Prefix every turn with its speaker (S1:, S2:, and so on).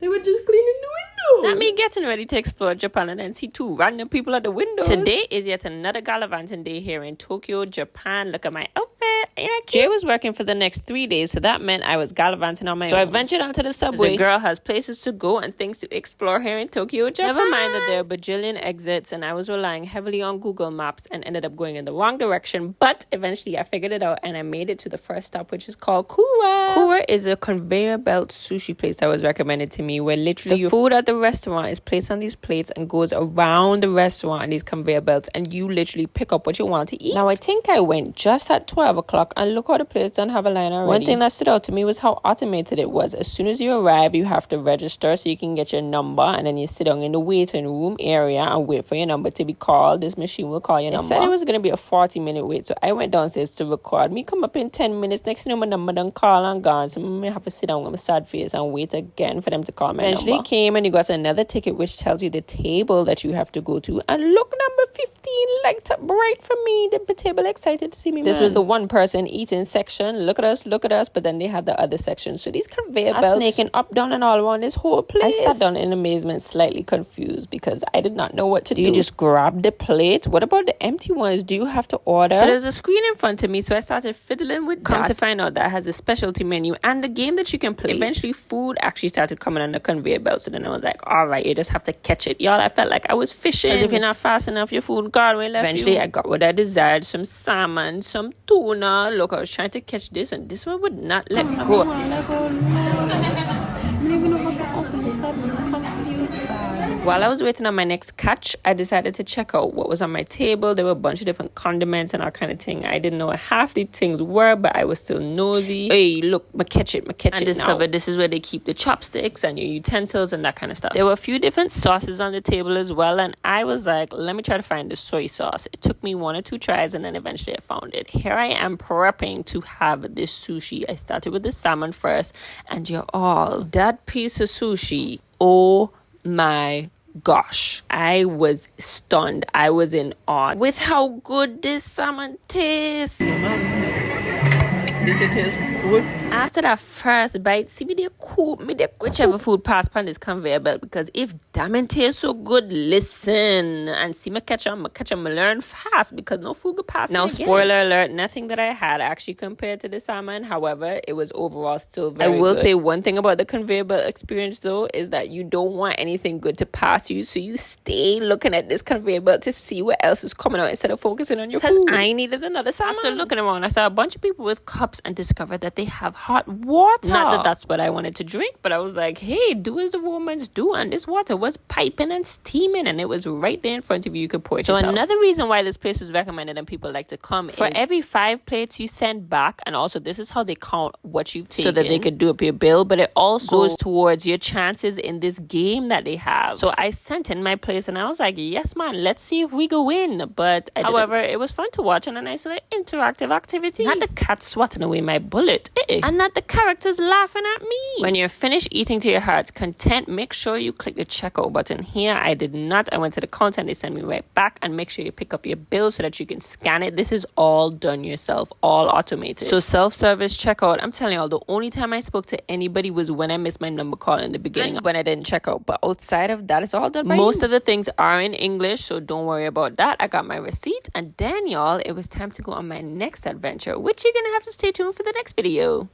S1: They were just cleaning the windows.
S2: Not me getting ready to explore Japan and then see two random people at the windows. Today is yet another gallivanting day here in Tokyo, Japan. Look at my outfit. Jay was working for the next 3 days, so that meant I was gallivanting on my own. So I ventured onto the subway. The girl has places to go and things to explore here in Tokyo, Japan. Never mind that there are bajillion exits, and I was relying heavily on Google Maps and ended up going in the wrong direction. But eventually I figured it out and I made it to the first stop, which is called Kura. Kura is a conveyor belt sushi place that was recommended to me, where literally the food at the restaurant is placed on these plates and goes around the restaurant on these conveyor belts, and you literally pick up what you want to eat. Now I think I went just at 12 o'clock, and look how the place don't have a line already. One thing that stood out to me was how automated it was. As soon as you arrive, you have to register so you can get your number, and then you sit down in the waiting room area and wait for your number to be called. This machine will call your number. It said it was going to be a 40-minute wait, so I went downstairs to record. Me come up in 10 minutes. Next thing you know, my number done call and gone, so I have to sit down with my sad face and wait again for them to call my number. Eventually came and you got another ticket which tells you the table that you have to go to, and look, number 15 lighted up bright for me. The table excited to see me. This was the one person eating section. Look at us, but then they had the other section. So these conveyor belts snaking up, down, and all around this whole place. I sat down in amazement, slightly confused because I did not know what to do. You just grab the plate? What about the empty ones? Do you have to order? So there's a screen in front of me, so I started fiddling with that. Come to find out that has a specialty menu and the game that you can play. Eventually food actually started coming on the conveyor belt, so then I was like, all right, you just have to catch it. Y'all, I felt like I was fishing. As if you're not fast enough, your food gone away left. Eventually I got what I desired, some salmon, some tuna. Look, I was trying to catch this and this one would not let go. While I was waiting on my next catch, I decided to check out what was on my table. There were a bunch of different condiments and all kind of thing. I didn't know what half the things were, but I was still nosy. Hey, look, I catch it I discovered now. This is where they keep the chopsticks and your utensils and that kind of stuff. There were a few different sauces on the table as well, and I was like, let me try to find the soy sauce. It took me 1 or 2 tries, and then eventually I found it. Here I am prepping to have this sushi. I started with the salmon first, and you're all, that piece of sushi, oh my gosh, I was stunned. I was in awe with how good this salmon tastes. This tastes good. After that first bite, see me they cook me they whichever food pass pan this conveyor belt, because if damn tastes so good, listen and see me catch on, learn fast, because no food could pass. Now spoiler alert, nothing that I had actually compared to the salmon. However, it was overall still very good. I will say one thing about the conveyor belt experience though, is that you don't want anything good to pass you, so you stay looking at this conveyor belt to see what else is coming out instead of focusing on your food. Because I needed another salmon. After looking around, I saw a bunch of people with cups and discovered that they have hot water. Not that that's what I wanted to drink, but I was like, hey, do as the Romans do, and this water was piping and steaming, and it was right there in front of you. You could pour it yourself. So another reason why this place was recommended and people like to come for is every 5 plates you send back, and also this is how they count what you've taken so that they could do up your bill, but it also goes towards your chances in this game that they have. So I sent in my place and I was like, yes man, let's see if we go win. But however, it was fun to watch and a nice little interactive activity. Not the cat swatting away my bullet, and not the characters laughing at me. When you're finished eating to your heart's content, make sure you click the checkout button here. I did not. I went to the counter and they sent me right back, and make sure you pick up your bill so that you can scan it. This is all done yourself, all automated. So self-service checkout, I'm telling y'all, the only time I spoke to anybody was when I missed my number call in the beginning, when I didn't check out. But outside of that, it's all done by most of the things are in English, so don't worry about that. I got my receipt, and then y'all, it was time to go on my next adventure, which you're gonna have to stay tuned for the next video.